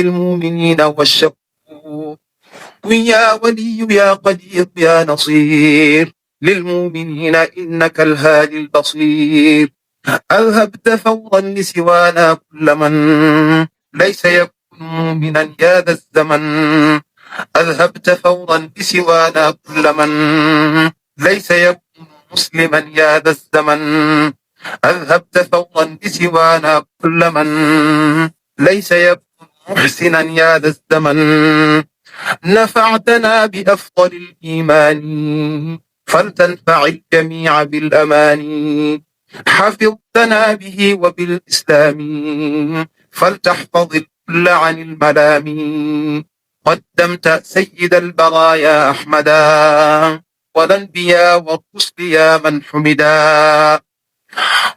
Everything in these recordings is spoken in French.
المؤمنين والشكور. قل يا ولي يا قدير يا نصير للمؤمنين إنك الهادي البصير. أذهبت فورا لسوانا كل من ليس يكون مؤمنا يا ذا الزمن. أذهبت فورا لسوانا كل من ليس يكون مسلما يا ذا الزمن. أذهبت فورا لسوانا كل من ليس يكون محسنا يا ذا الزمن. نفعتنا بأفضل الإيمان فلتنفع الجميع بالأمان. حفظتنا به وبالإسلام فلتحفظ الكل عن الملام. قدمت سيد البرايا أحمدا والأنبياء والرسل يا من حمدا.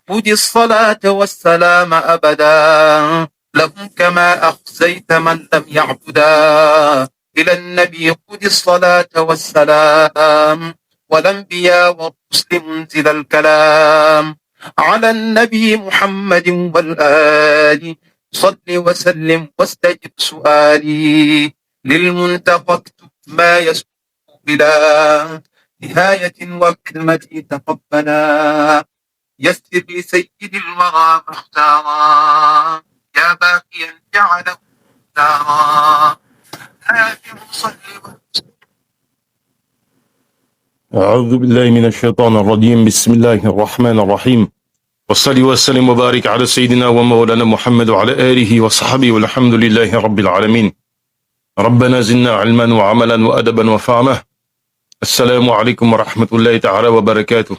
خذ الصلاة والسلام أبدا لهم كما أخزيت من لم يعبدا. إلى النبي خذ الصلاة والسلام والأنبياء والرسل منزل الكلام. على النبي محمد والآل صل وسلم واستجب سؤالي. للمنتقى اكتب ما يسوء بلا نهاية وكلمتي تقبلا. يسر لسيد الورى مختارا يا باقيا جعله مختارا. أعوذ بالله من الشيطان الرجيم. بسم الله الرحمن الرحيم. والصلاة والسلام وبارك على سيدنا ومولانا محمد وعلى آله وصحبه والحمد لله رب العالمين. ربنا زدنا علما وعملا وأدبا وفهما. السلام عليكم ورحمة الله تعالى وبركاته.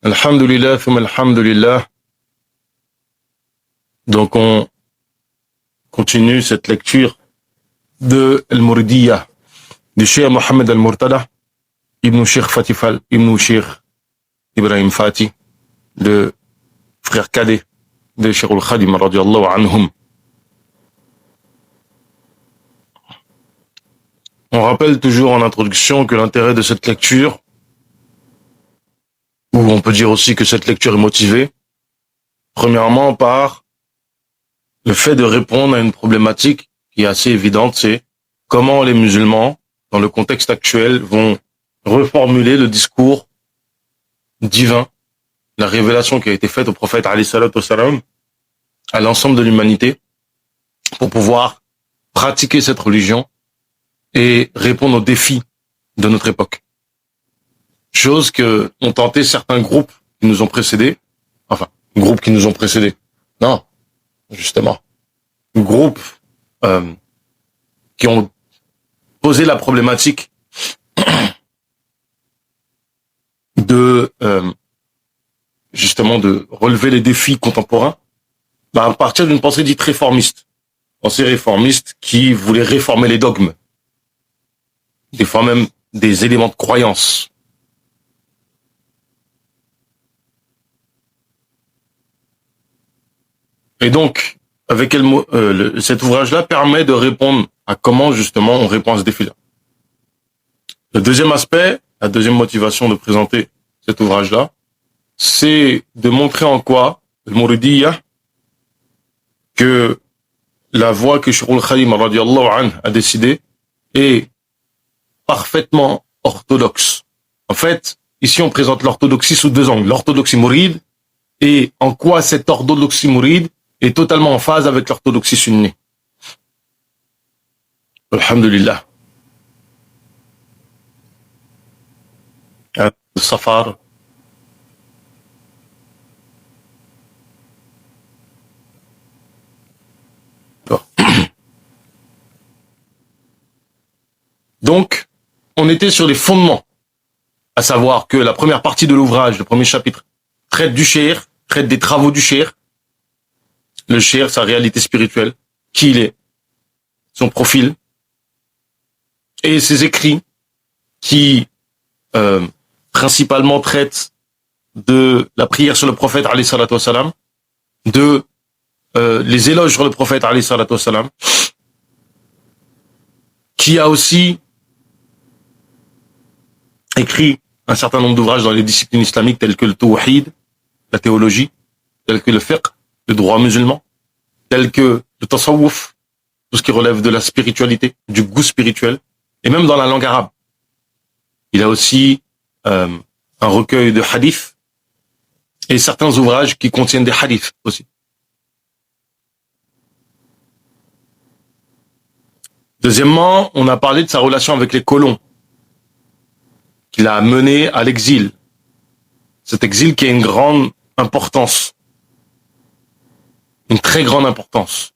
الحمد لله ثم الحمد لله. Donc on continue cette lecture de Al-Mouridiyya du Cheikh Mohammed Al-Murtada Ibn Cheikh Fatifal, Ibn Cheikh Ibrahim Fati, le frère cadet de Cheikh Al-Khadim radiallahu anhum. On rappelle toujours en introduction que l'intérêt de cette lecture, ou on peut dire aussi que cette lecture est motivée, premièrement par le fait de répondre à une problématique qui est assez évidente, c'est comment les musulmans, dans le contexte actuel, vont reformuler le discours divin, la révélation qui a été faite au prophète alayhi salatu wassalam, à l'ensemble de l'humanité, pour pouvoir pratiquer cette religion et répondre aux défis de notre époque. Chose que ont tenté certains groupes qui nous ont précédés, non, justement, groupes qui ont posé la problématique de justement de relever les défis contemporains à partir d'une pensée dite réformiste. Pensée réformiste qui voulait réformer les dogmes, des fois même des éléments de croyance. Et donc, avec cet ouvrage-là permet de répondre à comment justement on répond à ce défi-là. Le deuxième aspect, la deuxième motivation de présenter cet ouvrage-là, c'est de montrer en quoi le Mouridiyya, que la voie que Cheikh Al-Khadim radiallahu anhu a décidé est parfaitement orthodoxe. En fait, ici on présente l'orthodoxie sous deux angles. L'orthodoxie mouride et en quoi cette orthodoxie mouride est totalement en phase avec l'orthodoxie sunni. Alhamdulillah. Safar. Donc, on était sur les fondements, à savoir que la première partie de l'ouvrage, le premier chapitre, traite du cheikh, traite des travaux du cheikh, le cheikh, sa réalité spirituelle, qui il est, son profil, et ses écrits qui principalement traitent de la prière sur le prophète alayhi salatu wassalam, de les éloges sur le prophète alayhi salatu wassalam, qui a aussi écrit un certain nombre d'ouvrages dans les disciplines islamiques telles que le tawhid, la théologie, telles que le fiqh, le droit musulman, tels que le tasawwuf, tout ce qui relève de la spiritualité, du goût spirituel, et même dans la langue arabe. Il a aussi un recueil de hadiths et certains ouvrages qui contiennent des hadiths aussi. Deuxièmement, on a parlé de sa relation avec les colons, qu'il a mené à l'exil. Cet exil qui a une grande importance, une très grande importance.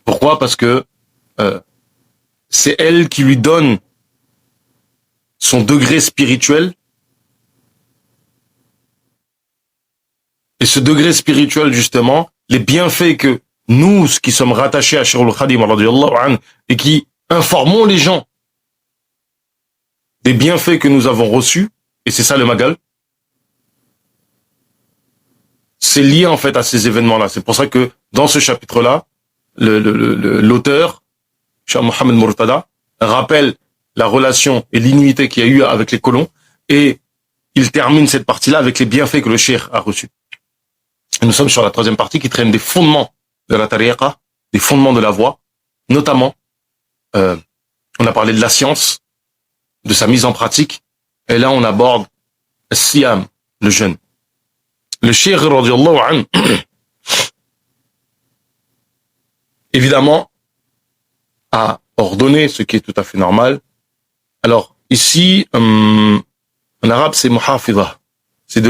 Pourquoi? Parce que c'est elle qui lui donne son degré spirituel. Et ce degré spirituel, justement, les bienfaits que nous, qui sommes rattachés à Cheikh al-Khadim, radiyallahu anhu, et qui informons les gens des bienfaits que nous avons reçus, et c'est ça le Magal, c'est lié en fait à ces événements-là. C'est pour ça que dans ce chapitre-là, l'auteur, Cheikh Mohamed Murtada, rappelle la relation et l'inimité qu'il y a eu avec les colons, et il termine cette partie-là avec les bienfaits que le Cheikh a reçus. Et nous sommes sur la troisième partie qui traîne des fondements de la tariqa, des fondements de la voie, notamment, on a parlé de la science, de sa mise en pratique, et là on aborde Siyam, le jeûne. Le Cheikh radiyallahu anhu, évidemment, a ordonné ce qui est tout à fait normal. Alors ici, en arabe c'est muhafidha, c'est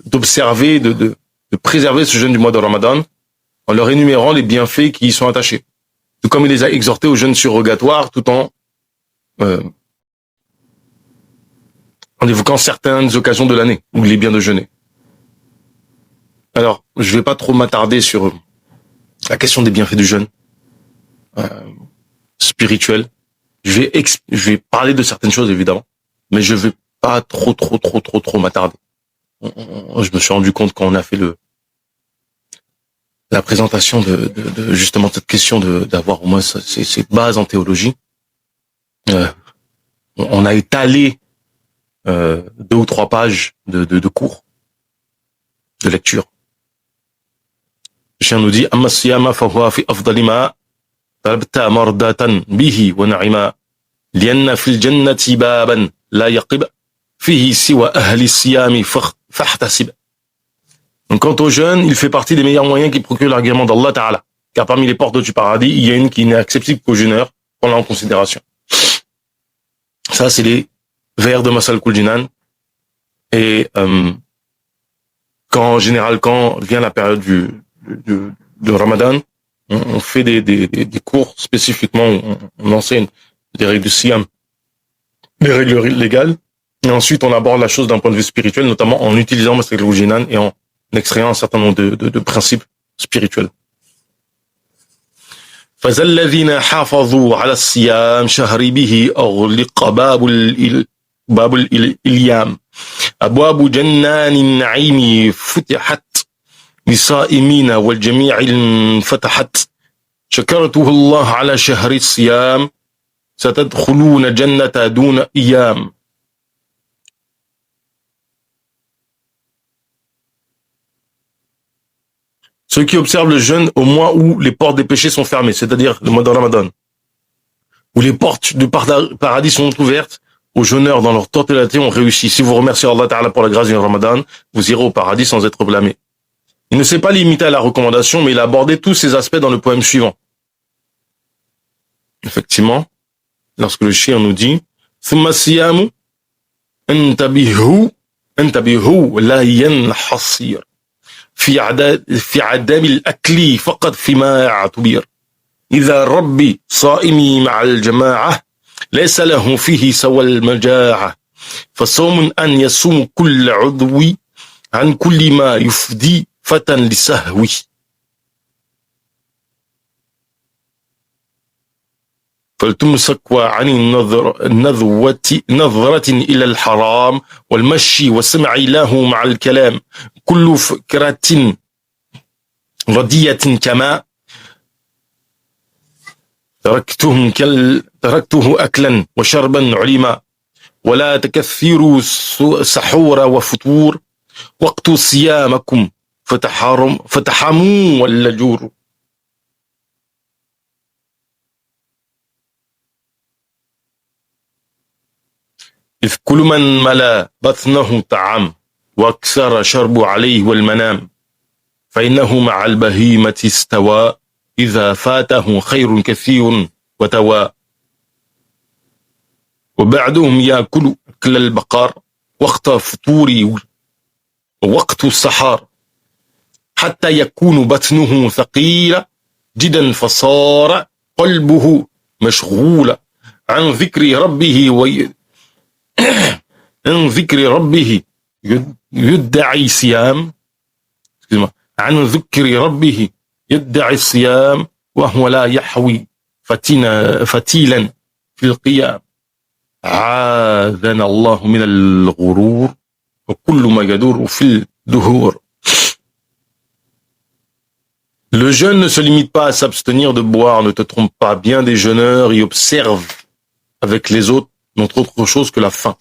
d'observer, de préserver ce jeûne du mois de Ramadan en leur énumérant les bienfaits qui y sont attachés. Tout comme il les a exhortés au jeûne surrogatoire tout en évoquant certaines occasions de l'année où il est bien de jeûner. Alors, je vais pas trop m'attarder sur la question des bienfaits du jeûne spirituel. Je vais parler de certaines choses évidemment, mais je vais pas trop m'attarder. Je me suis rendu compte quand on a fait la présentation de justement cette question d'avoir au moins ces bases en théologie. On a étalé 2 ou 3 pages de cours, de lecture. Le chien nous dit amma siyama fa huwa fi afdali ma talabta mardatan bihi wa na'ima lianna fil jannati baban la yaqib fihi siwa ahli siyami fahtasib. Donc quant au jeûne, il fait partie des meilleurs moyens qui procurent l'agrément d'Allah Ta'ala, car parmi les portes du paradis, il y a une qui n'est accessible qu'aux jeûneurs, prenant en considération. Ça, c'est les vers de Masalikul Jinan. Et en général, quand vient la période de Ramadan, on fait des cours spécifiquement, on enseigne des règles du Siyam, des règles légales, et ensuite on aborde la chose d'un point de vue spirituel, notamment en utilisant Masalikul Jinan et en extrayant un certain nombre de principes spirituels. فَذَا الَّذِينَ حَافَظُوا عَلَى الصِّيَامِ شَهْرِ بِهِ أَغْلِقَ باب الإليام أبواب جنان النعيم فتحت للصائمين والجميع انفتحت شكرته الله على شهر الصيام ستدخلون جنة دون أيام. Ceux qui observent le jeûne au mois où les portes des péchés sont fermées, c'est-à-dire le mois de Ramadan, où les portes du paradis sont ouvertes, aux jeûneurs dans leur totalité ont réussi. Si vous remerciez Allah Ta'ala pour la grâce du Ramadan, vous irez au paradis sans être blâmé. Il ne s'est pas limité à la recommandation, mais il a abordé tous ces aspects dans le poème suivant. Effectivement, lorsque le shir nous dit ثم الصيام انتبهوا لا ينحصر في عدم الأكل فقط فيما يعتبر إذا ربي صائمي مع الجماعة ليس له فيه سوى المجاعة فصوم أن يصوم كل عضو عن كل ما يفدي فتى لسهوي. فلتمسك عن نظرة إلى الحرام والمشي والسمع له مع الكلام كل فكرة ردية كما تركته أكلا وشربا علما ولا تكثروا سحور وفطور وقت صيامكم فتحموا واللجور. إذ كل من ملا بطنه طعام وأكثر شرب عليه والمنام فإنه مع البهيمة استوى إذا فاته خير كثير وتوى. وبعدهم يأكل أكل البقار وقت فطور ووقت السحار حتى يكون بطنه ثقيلا جدا فصار قلبه مشغولا عن ذكر ربه عن ذكر ربه يدعي صيام عن ذكر ربه يدعي الصيام وهو لا يحوي فتيلا في القيام. عاذنا الله من الغرور وكل ما يدور في الدهور. Le jeûne ne se limite pas à s'abstenir de boire, ne te trompe pas. Bien des jeûneurs y observent avec les autres, n'ont autre chose que la faim.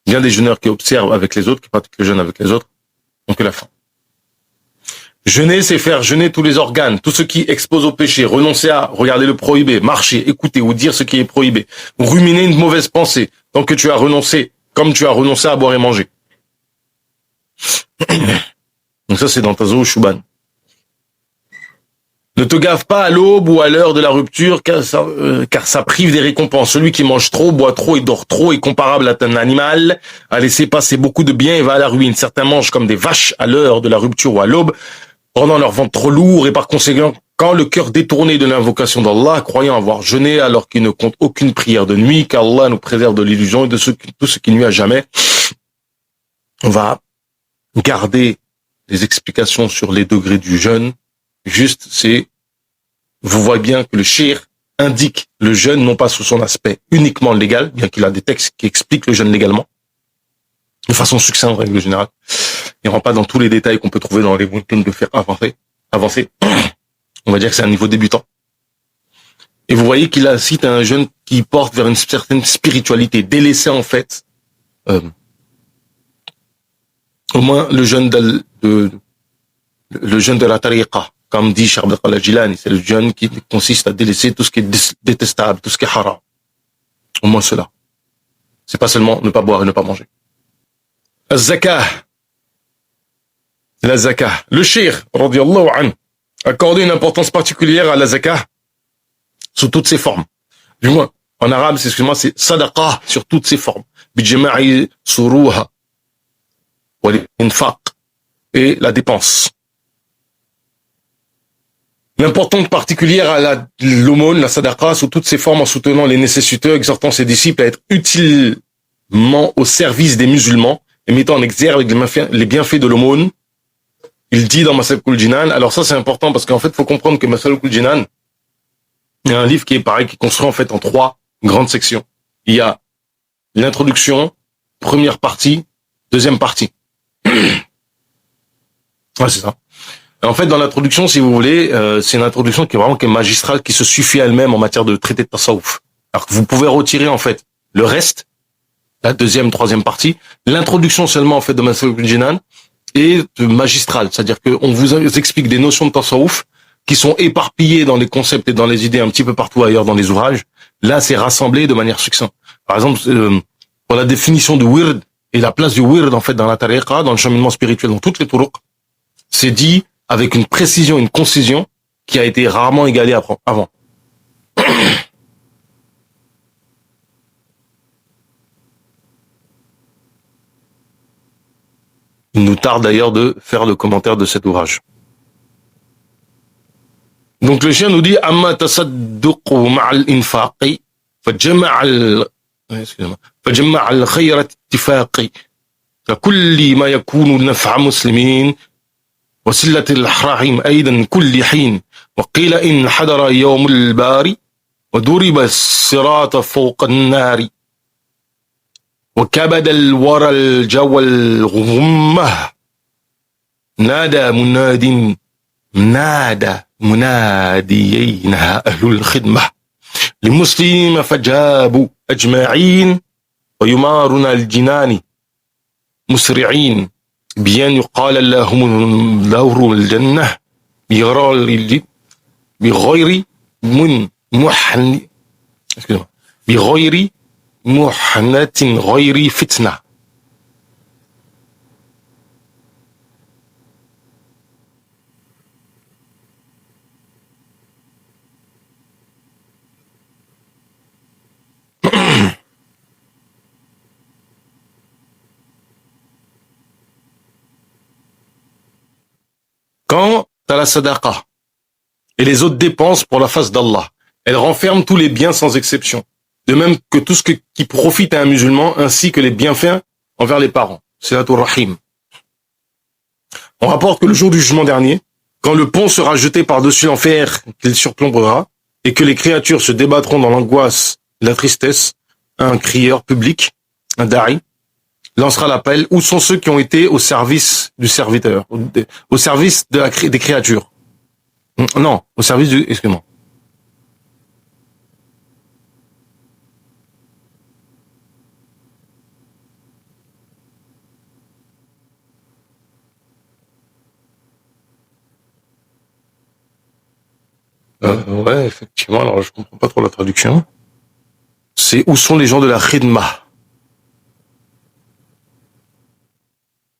Bien des jeûneurs qui observent avec les autres, qui pratiquent le jeûne avec les autres, n'ont que la faim. Jeûner, c'est faire jeûner tous les organes, tout ce qui expose au péché, renoncer à regarder le prohibé, marcher, écouter ou dire ce qui est prohibé, ou ruminer une mauvaise pensée, tant que tu as renoncé, comme tu as renoncé à boire et manger. Donc ça, c'est dans Tazo Shuban. Ne te gave pas à l'aube ou à l'heure de la rupture, car ça prive des récompenses. Celui qui mange trop, boit trop et dort trop est comparable à un animal, a laissé passer beaucoup de biens et va à la ruine. Certains mangent comme des vaches à l'heure de la rupture ou à l'aube, rendant leur ventre trop lourd et par conséquent, quand le cœur détourné de l'invocation d'Allah, croyant avoir jeûné alors qu'il ne compte aucune prière de nuit, qu'Allah nous préserve de l'illusion et de tout ce qui nuit à jamais, on va garder les explications sur les degrés du jeûne. Juste, vous voyez bien que le shir indique le jeûne non pas sous son aspect uniquement légal, bien qu'il a des textes qui expliquent le jeûne légalement, de façon succincte en règle générale. Il ne rentre pas dans tous les détails qu'on peut trouver dans les bouquins de faire avancer. On va dire que c'est un niveau débutant. Et vous voyez qu'il cite un jeûne qui porte vers une certaine spiritualité, délaissé en fait, au moins le jeûne de la tariqa, comme dit Cheikh Abdel Qadir Jilani, c'est le jeûne qui consiste à délaisser tout ce qui est détestable, tout ce qui est haram. Au moins cela. C'est pas seulement ne pas boire et ne pas manger. Az-zakah. La zakah. Le shir, radiyallahu anhu, accordait une importance particulière à la zakah sous toutes ses formes. Du moins, en arabe, c'est sadaqa sur toutes ses formes. Bijama'i suruha. Wal-infaq. Et la dépense. L'importance particulière à l'aumône, la sadaqa, sous toutes ses formes, en soutenant les nécessiteux, exhortant ses disciples à être utilement au service des musulmans et mettant en exergue les bienfaits de l'aumône. Il dit dans Masalikul Jinan, alors ça c'est important parce qu'en fait il faut comprendre que Masalikul Jinan, il y a un livre qui est pareil, qui est construit en fait en 3 grandes sections. Il y a l'introduction, première partie, deuxième partie. Ouais, c'est ça. En fait, dans l'introduction, si vous voulez, c'est une introduction qui est magistrale, qui se suffit à elle-même en matière de traité de tasawuf. Alors que vous pouvez retirer en fait le reste, la deuxième, troisième partie, l'introduction seulement en fait de Masalikul Jinan est magistrale, c'est-à-dire qu'on vous explique des notions de tasawuf qui sont éparpillées dans les concepts et dans les idées un petit peu partout ailleurs dans les ouvrages. Là, c'est rassemblé de manière succincte. Par exemple, pour la définition du wird et la place du wird en fait dans la tariqa, dans le cheminement spirituel, dans toutes les turuq, c'est dit avec une précision, une concision qui a été rarement égalée avant. Il nous tarde d'ailleurs de faire le commentaire de cet ouvrage. Donc le chien nous dit amma tasadduqu ma'al infaqi fajma'a al-khayra ittifaqi ka kulli ma yakunu naf'a muslimin wa sillati al-rahim aidan kulli hin wa qila in hadara yawm al-bari wa duriba as-sirata fawqa an-nari وكبد الورى الجو الغمة نادى مناديينها أهل الخدمة لمسلم فجابوا أجمعين ويمارنا الجنان مسرعين بأن يقال لهم دور الجنة بغير محن بغير محنة غير فتنة. Quant à la sadaqa et les autres dépenses pour la face d'Allah, elle renferme tous les biens sans exception, de même que tout ce qui profite à un musulman, ainsi que les bienfaits envers les parents. Silatul Rahim. On rapporte que le jour du jugement dernier, quand le pont sera jeté par-dessus l'enfer qu'il surplombera, et que les créatures se débattront dans l'angoisse et la tristesse, un crieur public, un da'i, lancera l'appel. Où sont ceux qui ont été au service du serviteur, au service des créatures? Non, au service du... Excuse-moi. Ouais, effectivement, alors je comprends pas trop la traduction. C'est où sont les gens de la khidma?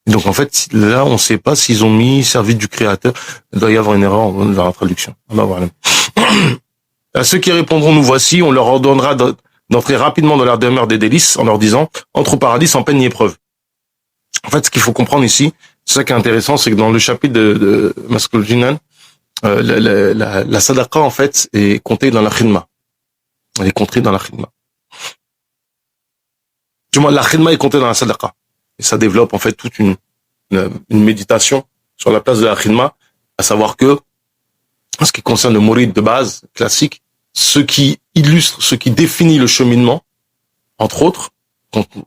Donc en fait, là, on ne sait pas s'ils ont mis service du créateur. Il doit y avoir une erreur dans la traduction. À ceux qui répondront, nous voici, on leur ordonnera d'entrer rapidement dans leur demeure des délices en leur disant, entre au paradis sans peine ni épreuve. En fait, ce qu'il faut comprendre ici, c'est ça qui est intéressant, c'est que dans le chapitre de Maskul Jinan, la sadaqa, en fait, est comptée dans la khidma. Elle est comptée dans la khidma. Du moins, la khidma est comptée dans la sadaqa. Et ça développe, en fait, toute une méditation sur la place de la khidma, à savoir que, en ce qui concerne le mourid de base, classique, ce qui illustre, ce qui définit le cheminement, entre autres,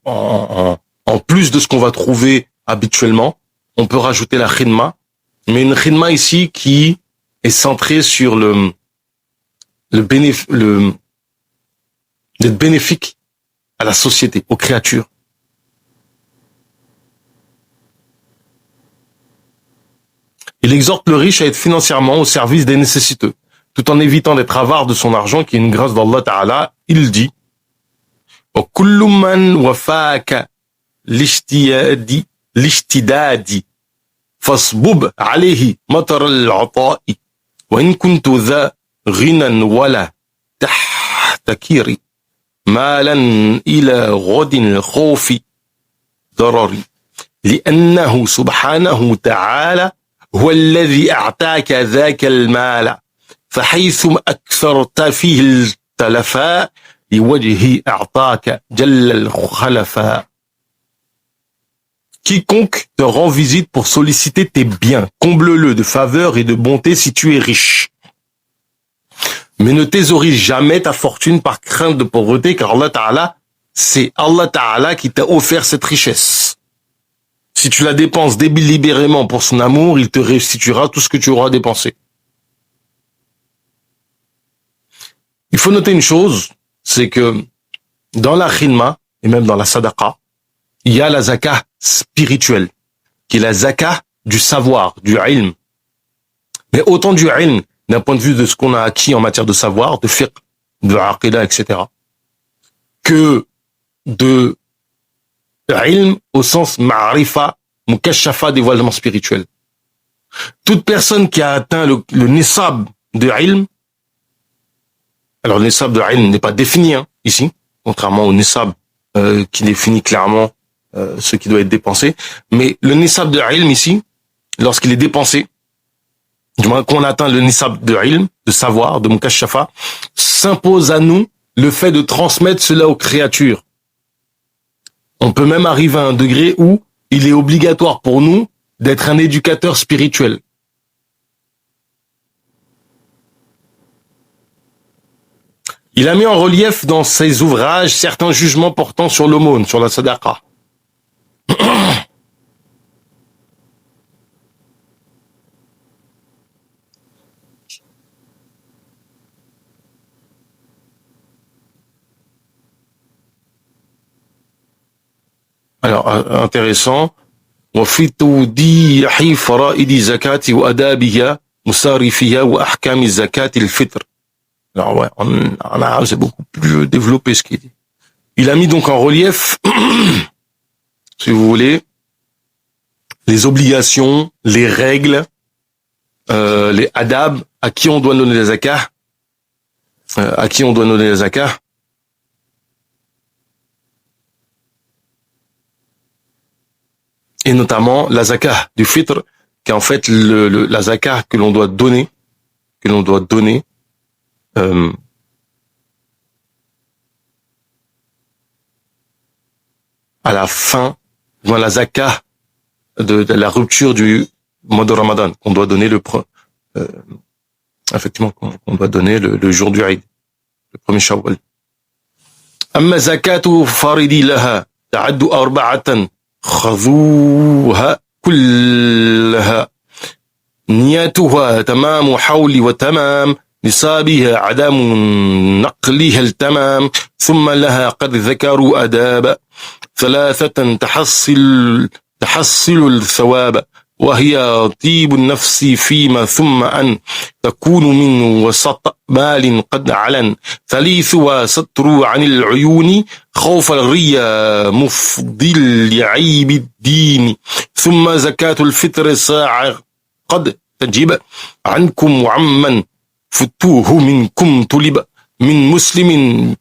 en plus de ce qu'on va trouver habituellement, on peut rajouter la khidma, mais une khidma ici qui est centrée sur d'être bénéfique à la société, aux créatures. Il exhorte le riche à être financièrement au service des nécessiteux, tout en évitant d'être avare de son argent, qui est une grâce d'Allah Ta'ala. Il dit, وَكُلُّ مَنْ وَفَاكَ لِاشْتِدَادِ فَاصْبُبْ عَلَيْهِ مَطَرَ الْعَطَاءِ وَإِنْ كُنْتُ ذَا غِنًى وَلَا تَحْتَكِرِ مَالًا إِلَى غَدٍ الْخَوْفِ ضَرَرِ لِأَنَّهُ سُبْحَانَهُ تَعَالَى هو الذي أعطاك ذاك المال فحيث أكثرت فيه التلفاء لوجه أعطاك جل الخلفاء. Quiconque te rend visite pour solliciter tes biens, comble-le de faveur et de bonté si tu es riche. Mais ne thésaurise jamais ta fortune par crainte de pauvreté, car Allah Ta'ala, c'est Allah Ta'ala qui t'a offert cette richesse. Si tu la dépenses délibérément pour son amour, il te restituera tout ce que tu auras dépensé. Il faut noter une chose, c'est que dans la khidma, et même dans la sadaqa, il y a la zakah spirituelle, qui est la zakah du savoir, du ilm. Mais autant du ilm, d'un point de vue de ce qu'on a acquis en matière de savoir, de fiqh, de aqidah, etc., que de ilm au sens ma'rifa, mukashafa, dévoilement spirituel. Toute personne qui a atteint le nisab de ilm, alors le nisab de ilm n'est pas défini ici, contrairement au nisab qui définit clairement ce qui doit être dépensé, mais le nisab de ilm ici, lorsqu'il est dépensé, du moins qu'on atteint le nisab de ilm, de savoir, de mukashafa, s'impose à nous le fait de transmettre cela aux créatures. On peut même arriver à un degré où il est obligatoire pour nous d'être un éducateur spirituel. Il a mis en relief dans ses ouvrages certains jugements portant sur l'aumône, sur la sadaqa. Alors, intéressant. وفي توضيح فرائض الزكاة وأدابها مصارفها وأحكام الزكاة الفطر. Alors ouais, en arabe c'est beaucoup plus développé ce qu'il dit. Il a mis donc en relief, si vous voulez, les obligations, les règles, les adab, à qui on doit donner les zakah, et notamment la zakah du fitr, qui est en fait la zakah que l'on doit donner, à la fin, dans la zakah de la rupture du mois de Ramadan, qu'on doit donner effectivement, qu'on doit donner le jour du Eid, le premier Shawwal. أما زكاة فارض لها تعد 4 خذوها كلها نيتها تمام حول وتمام نصابها عدم نقلها التمام ثم لها قد ذكروا أداب 3 تحصل الثواب وهي طيب النفس فيما ثم أن تكون من وسط مال قد علن ثالثها ستر عن العيون خوف الريا مفضي لعيب الدين ثم زكاة الفطر ساعة قد تجب عنكم وعمن فتوه منكم طلب من مسلم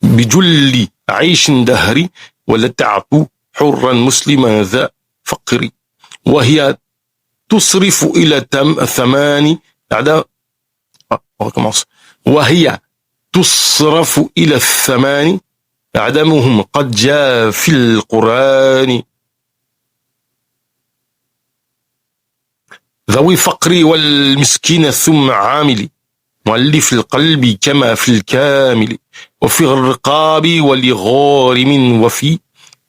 بجل عيش دهري ولا تعطوا حرا مسلما ذا فقري وهي تصرف إلى 8 وهي تصرف إلى 8 عدمهم قد جاء في القرآن ذوي فقري والمسكين ثم عامل مؤلف القلب كما في الكامل وفي الرقاب ولغارم وفي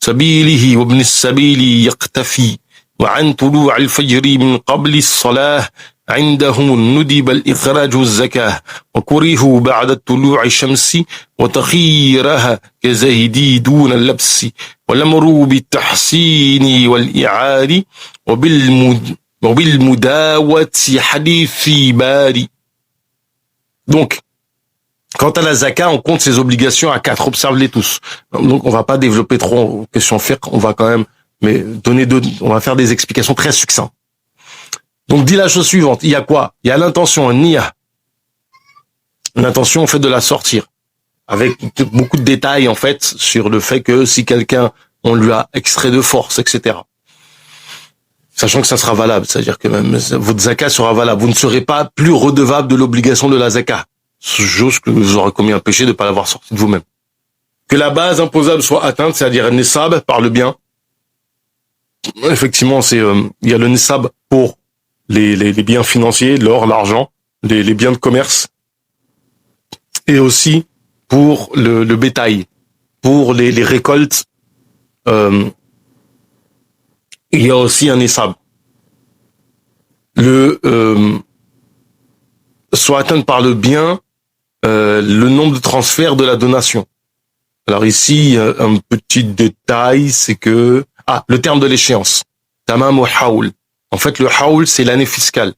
سبيله وابن السبيل يقتفي وعن طلوع الفجر من قبل الصلاة عندهم ندب الإخراج الزكاة وكرهوا بعد طلوع الشمس وتخيرها كزهدي دون اللبس والأمر بالتحسين والإعادة وبالمداوة حديث باري. Donc, quant à la zaka, on compte ses obligations à 4. Observe-les tous. Donc, on va pas développer trop questions fiqh. On va quand même, on va faire des explications très succinctes. Donc, dis la chose suivante. Il y a quoi? Il y a l'intention, niya. L'intention, on fait de la sortir. Avec beaucoup de détails, en fait, sur le fait que si quelqu'un, on lui a extrait de force, etc. Sachant que ça sera valable. C'est-à-dire que même votre zakat sera valable. Vous ne serez pas plus redevable de l'obligation de la zakat. Chose que vous aurez commis un péché de ne pas l'avoir sorti de vous-même. Que la base imposable soit atteinte, c'est-à-dire un nisab par le bien. Effectivement, il y a le nisab pour les biens financiers, l'or, l'argent, les biens de commerce, et aussi pour le bétail, pour les récoltes. Il y a aussi un nisab. Soit atteinte par le bien, le nombre de transferts de la donation. Alors ici, un petit détail, c'est que le terme de l'échéance, tamam ou haoul. En fait, le haoul, c'est l'année fiscale.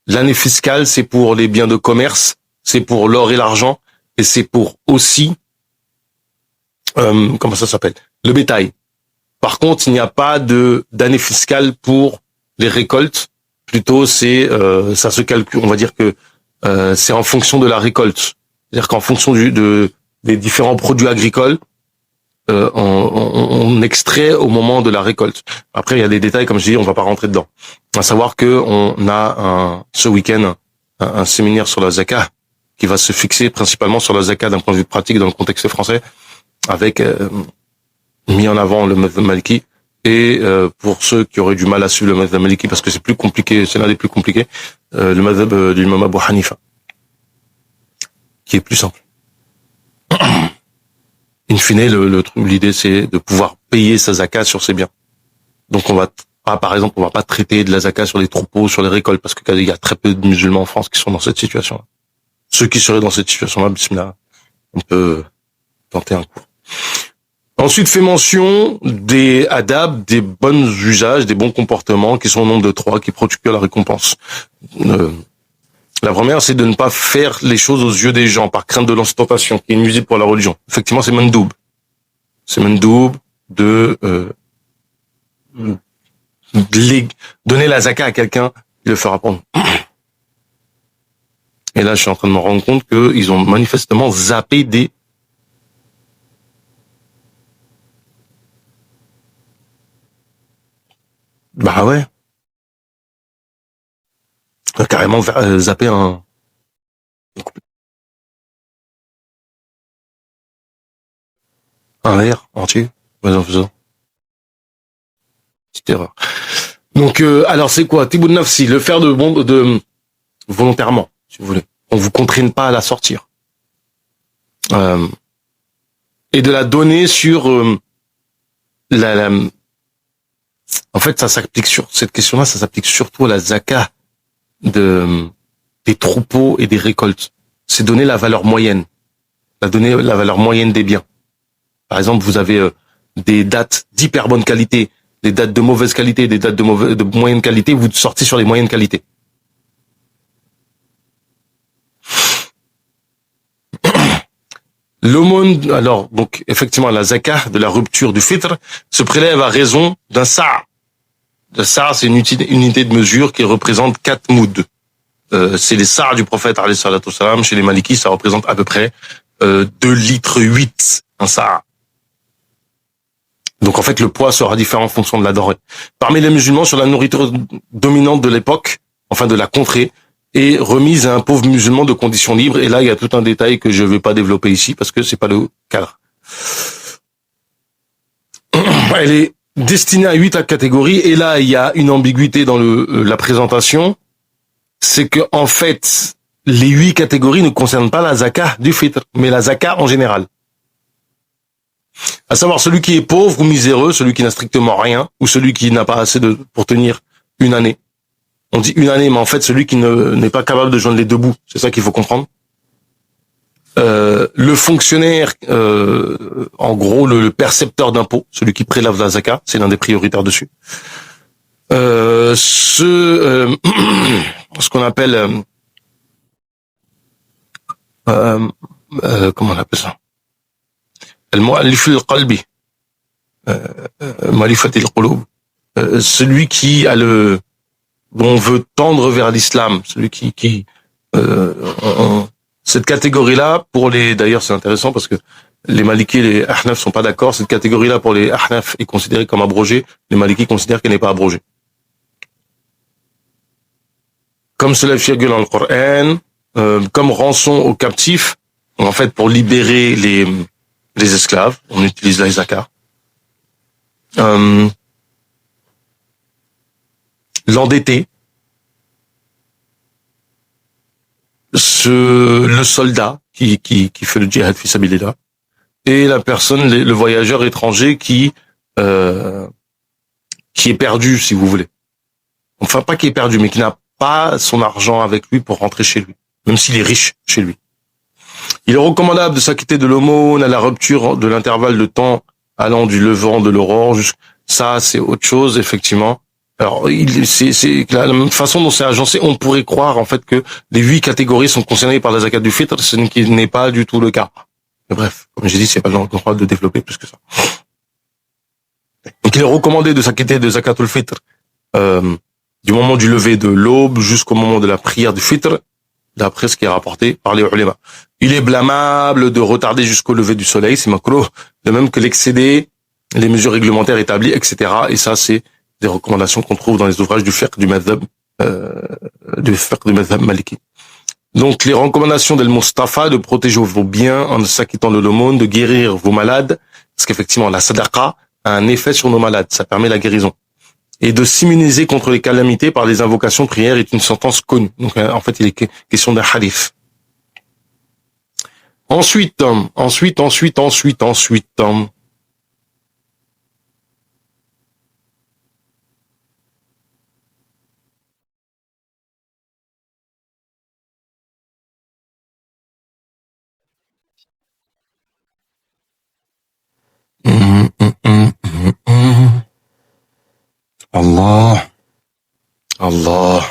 L'année fiscale, c'est pour les biens de commerce, c'est pour l'or et l'argent, et c'est pour aussi, comment ça s'appelle, le bétail. Par contre, il n'y a pas d'année fiscale pour les récoltes. Plutôt, ça se calcule. On va dire que c'est en fonction de la récolte. C'est-à-dire qu'en fonction des différents produits agricoles, on extrait au moment de la récolte. Après, il y a des détails, comme je dis, on va pas rentrer dedans. À savoir que on a ce week-end un séminaire sur la zakat qui va se fixer principalement sur la zakat d'un point de vue pratique dans le contexte français, avec mis en avant le madhhab maliki. Et pour ceux qui auraient du mal à suivre le madhhab maliki, parce que c'est plus compliqué, c'est l'un des plus compliqués, le madhhab du imam Abu Hanifa, qui est plus simple. In fine, l'idée, c'est de pouvoir payer sa zakat sur ses biens. Donc, par exemple, on va pas traiter de la zakat sur les troupeaux, sur les récoltes, parce qu'il y a très peu de musulmans en France qui sont dans cette situation-là. Ceux qui seraient dans cette situation-là, bismillah, on peut tenter un coup. Ensuite, fait mention des adab, des bons usages, des bons comportements qui sont au nombre de 3, qui procurent la récompense. La première, c'est de ne pas faire les choses aux yeux des gens par crainte de l'ostentation, qui est nuisible pour la religion. Effectivement, c'est mandoub. C'est mandoub de donner la zakat à quelqu'un, il le fera prendre. Et là, je suis en train de me rendre compte qu'ils ont manifestement zappé des... Bah ouais. Carrément zapper un verre entier. Ouais, en faisant. Petite erreur. Donc, alors c'est quoi Tiboun Nafsi, le faire de volontairement, si vous voulez. On vous contraigne pas à la sortir. Et de la donner sur la... En fait, ça s'applique sur cette question-là, ça s'applique surtout à la zakat des troupeaux et des récoltes. C'est donner la valeur moyenne. Donner la valeur moyenne des biens. Par exemple, vous avez des dattes d'hyper bonne qualité, des dattes de mauvaise qualité, des dattes de moyenne qualité, vous sortez sur les moyennes qualités. L'aumône, alors, donc, effectivement, la zakah de la rupture du fitr se prélève à raison d'un sa'. Le sa', c'est une unité de mesure qui représente 4 mouds. C'est les sa' du prophète, alayhi salatu wassalam. Chez les malikis, ça représente à peu près 2 litres 8, un sa'. Donc, en fait, le poids sera différent en fonction de la denrée. Parmi les musulmans, sur la nourriture dominante de l'époque, enfin de la contrée, est remise à un pauvre musulman de condition libre. Et là, il y a tout un détail que je ne vais pas développer ici parce que c'est pas le cadre. Elle est destinée à 8 catégories. Et là, il y a une ambiguïté dans la présentation. C'est que, en fait, les 8 catégories ne concernent pas la zakah du fitr, mais la zakah en général. À savoir celui qui est pauvre ou miséreux, celui qui n'a strictement rien, ou celui qui n'a pas assez pour tenir une année. On dit une année, mais en fait, celui qui n'est pas capable de joindre les deux bouts. C'est ça qu'il faut comprendre. Le fonctionnaire, en gros, le percepteur d'impôts, celui qui prélève la zakat, c'est l'un des prioritaires dessus. Ce qu'on appelle, comment on appelle ça? Al-mu'allif al-qalbi, mu'allifat al-qulub, celui qui a dont on veut tendre vers l'islam, celui qui cette catégorie-là, d'ailleurs c'est intéressant parce que les Malikis et les Ahnaf sont pas d'accord, cette catégorie-là pour les Ahnaf est considérée comme abrogée, les Malikis considèrent qu'elle n'est pas abrogée. Comme cela figure dans le Coran, comme rançon aux captifs, en fait pour libérer les esclaves, on utilise la zakat. L'endetté, le soldat qui fait le djihad fi sabilillah, et la personne, le voyageur étranger qui est perdu, si vous voulez. Enfin, pas qui est perdu, mais qui n'a pas son argent avec lui pour rentrer chez lui, même s'il est riche chez lui. Il est recommandable de s'acquitter de l'aumône à la rupture de l'intervalle de temps allant du levant de l'aurore. Ça, c'est autre chose, effectivement. Alors, c'est la même façon dont c'est agencé, on pourrait croire en fait que les 8 catégories sont concernées par la zakat du fitr, ce qui n'est pas du tout le cas. Mais bref, comme j'ai dit, c'est pas dans le droit de développer plus que ça. Donc, il est recommandé de s'acquitter de zakatul fitr du moment du lever de l'aube jusqu'au moment de la prière du fitr, d'après ce qui est rapporté par les ulama. Il est blâmable de retarder jusqu'au lever du soleil, c'est makrouh, de même que l'excéder, les mesures réglementaires établies, etc. Et ça, c'est des recommandations qu'on trouve dans les ouvrages du fiqh du madhab maliki. Donc, les recommandations d'El Mustafa de protéger vos biens en s'acquittant de l'aumône, de guérir vos malades, parce qu'effectivement, la sadaqa a un effet sur nos malades, ça permet la guérison. Et de s'immuniser contre les calamités par les invocations prières est une sentence connue. Donc, en fait, il est question d'un hadith. Ensuite, Allah. Allah.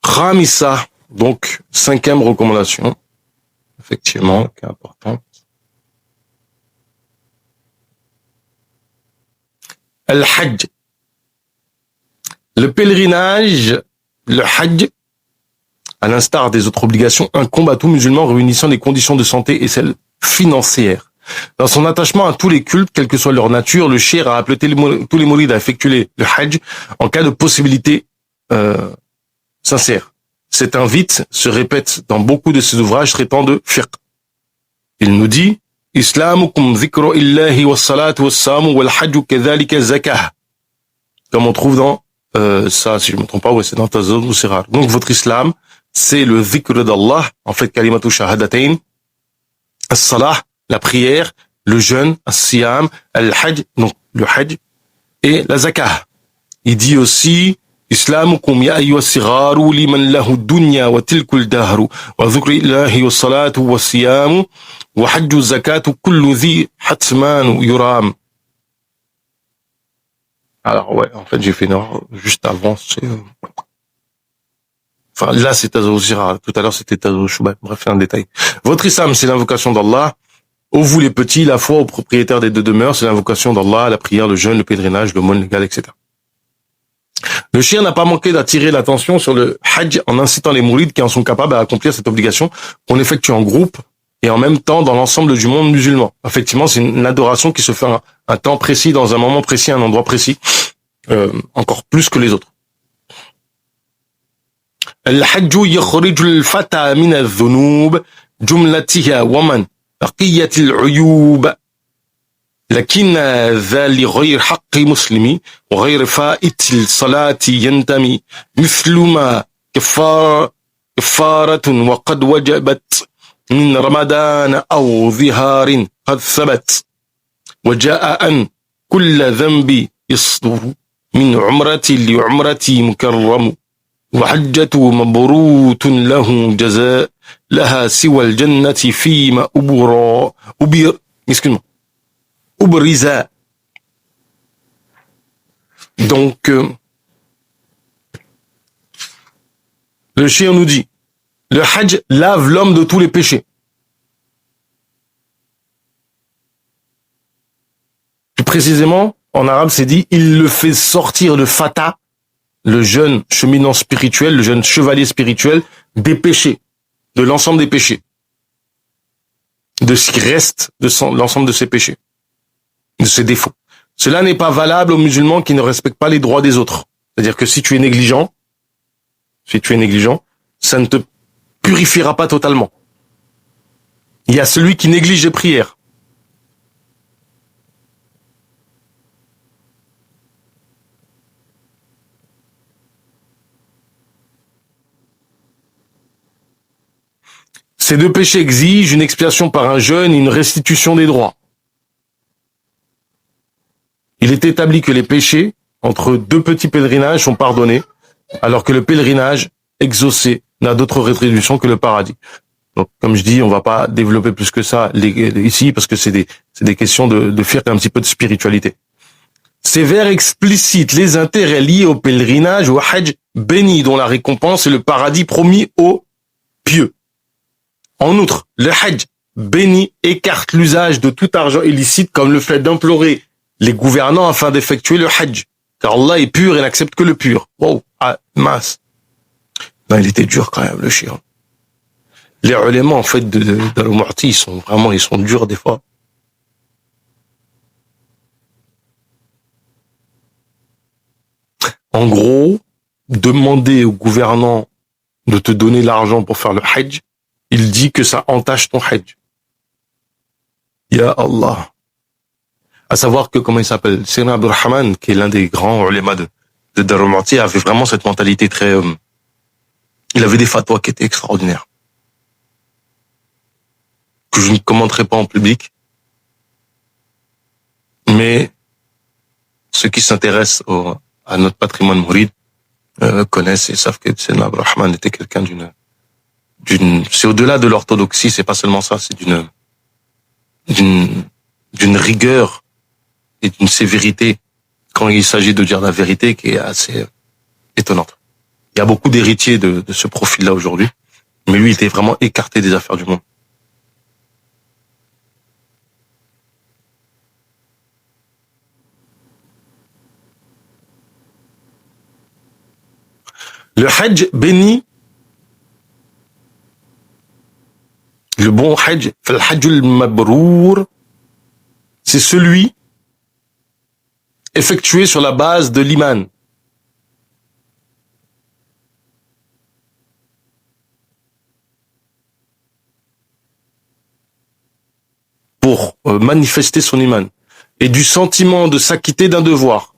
Khamisa, donc 5e recommandation, effectivement, qui est importante. Al-Hajj. Le pèlerinage, le Hajj, à l'instar des autres obligations, incombe à tout musulman réunissant les conditions de santé et celles financières. Dans son attachement à tous les cultes, quelle que soit leur nature, le cheikh a appelé tous les mourides à effectuer le Hajj en cas de possibilité sincère. Cette invite se répète dans beaucoup de ses ouvrages traitant de fiqh. Il nous dit Islamukum dhikru illahi was salatu was samu wal hajju kadhalika zakah. Comme on trouve dans ça, si je me trompe pas, ouais, c'est dans Tazawwud ou c'est rare. Donc votre islam, c'est le dhikr d'Allah, en fait kalimatu shahadatain, as-salah, la prière, le jeûne, as-siyam, al-hajj, donc le hajj et la zakah. Il dit aussi Islamukum ya ayyuha as-sigharu liman lahu ad-dunya wa tilku al-dahru wa dhikru illahi was salatu was siyam wa hajju zakatu kullu dhi hatman yuram. Alors ouais, en fait j'ai fait une erreur juste avant. Enfin là c'est Tazawwud Sirah, tout à l'heure c'était Tazawwud Shubayh. Bref, c'est un détail. Votre islam c'est l'invocation d'Allah. Ô vous les petits, la foi aux propriétaires des deux demeures, c'est l'invocation d'Allah, la prière, le jeûne, le pèlerinage, l'aumône légale, etc. Le cheikh n'a pas manqué d'attirer l'attention sur le Hajj en incitant les mourides qui en sont capables à accomplir cette obligation qu'on effectue en groupe et en même temps dans l'ensemble du monde musulman. Effectivement, c'est une adoration qui se fait à un temps précis, dans un moment précis, à un endroit précis, encore plus que les autres. Al-Hajju yakhriju al-fata min al-dhunub jumlatiha wa man baqiyat al-uyub lakin dha li ghayr haqqi muslimi wa ghayr fa'it al-salati yantami mithlu ma kafaratun wa qad wajabat من رمضان أو ظهار قد ثبت وجاء أن كل ذنب يصدر من عمرة لعمرة مكرم وحجة مبروت له جزاء لها سوى الجنة فيما أبرز. Donc le chien nous dit le Hajj lave l'homme de tous les péchés. Plus précisément, en arabe, c'est dit, il le fait sortir de fata, le jeune cheminant spirituel, le jeune chevalier spirituel, des péchés, de l'ensemble des péchés, de ce qui reste de l'ensemble de ses péchés, de ses défauts. Cela n'est pas valable aux musulmans qui ne respectent pas les droits des autres. C'est-à-dire que si tu es négligent, ça ne te purifiera pas totalement. Il y a celui qui néglige les prières. Ces deux péchés exigent une expiation par un jeûne et une restitution des droits. Il est établi que les péchés entre deux petits pèlerinages sont pardonnés, alors que le pèlerinage exaucé n'a d'autre rétribution que le paradis. Donc, comme je dis, on va pas développer plus que ça ici, parce que c'est des questions de fiqh et un petit peu de spiritualité. Ces vers explicitent les intérêts liés au pèlerinage, au hajj béni, dont la récompense est le paradis promis aux pieux. En outre, le hajj béni écarte l'usage de tout argent illicite, comme le fait d'implorer les gouvernants afin d'effectuer le hajj. Car Allah est pur et n'accepte que le pur. Wow, ah, mince. Non, il était dur quand même, le chien. Les ulémas, en fait, d'Al-Mu'ti, ils sont durs des fois. En gros, demander au gouvernant de te donner l'argent pour faire le hajj, il dit que ça entache ton hajj. Ya Allah. À savoir que, comment il s'appelle, Sayyidina Abdurrahman, qui est l'un des grands ulémas de Al-Mu'ti, avait vraiment cette mentalité très... il avait des fatwas qui étaient extraordinaires, que je ne commenterai pas en public, mais ceux qui s'intéressent à notre patrimoine mouride connaissent et savent que Sayyidina Abdurrahman était quelqu'un c'est au-delà de l'orthodoxie, c'est pas seulement ça, c'est d'une rigueur et d'une sévérité quand il s'agit de dire la vérité qui est assez étonnante. Il y a beaucoup d'héritiers de ce profil-là aujourd'hui, mais lui, il était vraiment écarté des affaires du monde. Le hajj béni, le bon hajj, le hajj al-mabrour, c'est celui effectué sur la base de l'iman. Pour manifester son iman et du sentiment de s'acquitter d'un devoir.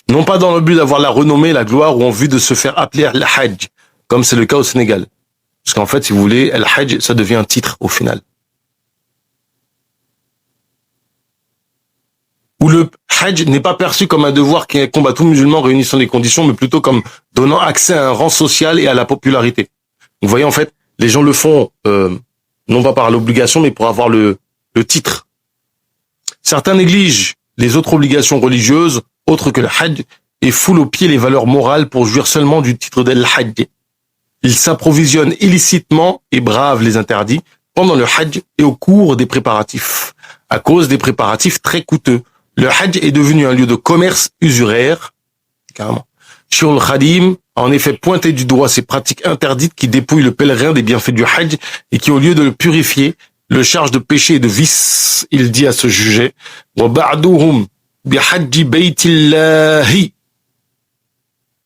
Non pas dans le but d'avoir la renommée, la gloire ou en vue de se faire appeler al-hajj, comme c'est le cas au Sénégal. Parce qu'en fait, si vous voulez, al-hajj, ça devient un titre au final. Où le hajj n'est pas perçu comme un devoir qui incombe à tout musulman réunissant les conditions, mais plutôt comme donnant accès à un rang social et à la popularité. Vous voyez, en fait, les gens le font, non pas par l'obligation, mais pour avoir le titre. Certains négligent les autres obligations religieuses, autres que le hajj, et foulent au pied les valeurs morales pour jouir seulement du titre d'al-hajj. Ils s'approvisionnent illicitement et bravent les interdits pendant le hajj et au cours des préparatifs. À cause des préparatifs très coûteux, le hajj est devenu un lieu de commerce usuraire, carrément. Cheikh al-Khadim a en effet pointé du doigt ces pratiques interdites qui dépouillent le pèlerin des bienfaits du hajj et qui, au lieu de le purifier, le charge de péché et de vice. Il dit à ce sujet, وَبَعْدُهُمْ بِحَجِّ بَيْتِ اللَّهِ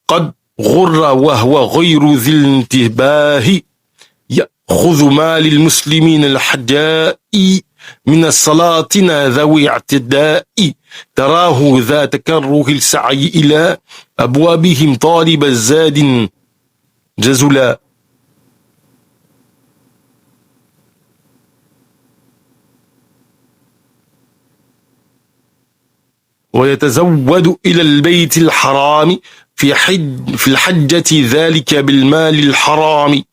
قَدْ غُرَّ وَهُوَ غَيْرُ ذِي الْانْتِبَاهِ يَأْخُذُ مَالِ الْمُسْلِمِينَ الْحَجَّاءِ من السلاطين ذوي اعتداء تراه ذا تكره السعي إلى أبوابهم طالب الزاد جزلا. ويتزود إلى البيت الحرام في الحجة ذلك بالمال الحرام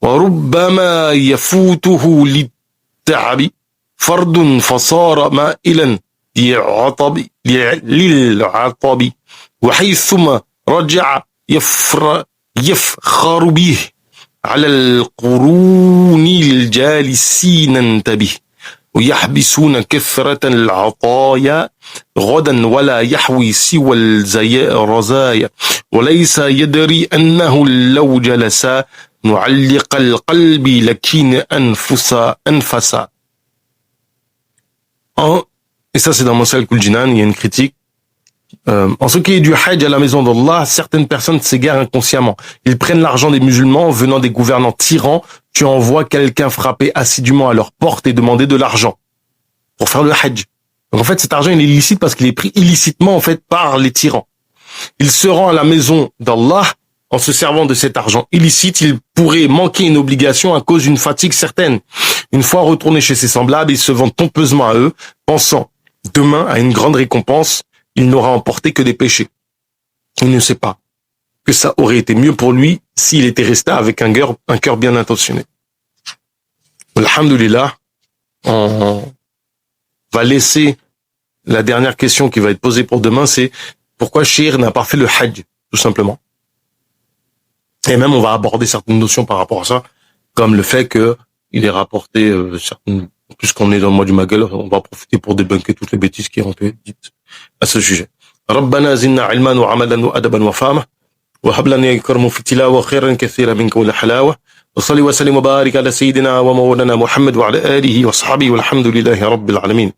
وربما يفوته للتعب فرد فصار مائلا للعطب وحيثما رجع يفخر به على القرون الجالسين انتبه ويحبسون كثرة العطايا غدا ولا يحوي سوى الرزايا وليس يدري أنه لو جلس معلق القلب لكين أنفسا. Et ça c'est dans Monsal Kuljinan, il y a une critique. En ce qui est du hajj à la maison d'Allah, certaines personnes s'égarent inconsciemment. Ils prennent l'argent des musulmans venant des gouvernants tyrans, tu envoies quelqu'un frapper assidûment à leur porte et demander de l'argent pour faire le hajj. Donc en fait cet argent il est illicite parce qu'il est pris illicitement en fait par les tyrans. Il se rend à la maison d'Allah en se servant de cet argent illicite, il pourrait manquer une obligation à cause d'une fatigue certaine. Une fois retourné chez ses semblables, il se vend pompeusement à eux, pensant demain à une grande récompense, il n'aura emporté que des péchés. Il ne sait pas que ça aurait été mieux pour lui s'il était resté avec un cœur bien intentionné. Alhamdulillah, on va laisser la dernière question qui va être posée pour demain, c'est pourquoi Shir n'a pas fait le hajj, tout simplement. Et même on va aborder certaines notions par rapport à ça, comme le fait que il est rapporté certaines, puisqu'on est dans le mois du Magal, on va profiter pour débunker toutes les bêtises qui ont été dites à ce sujet. ربنا زدنا علما وعملا وأدبا وفهما وهب لنا يا كرم في التلاوة خيرا كثيرا منك والحلاوة وصلي وسلم وبارك على سيدنا ومولانا محمد وعلى آله وصحبه والحمد لله رب العالمين.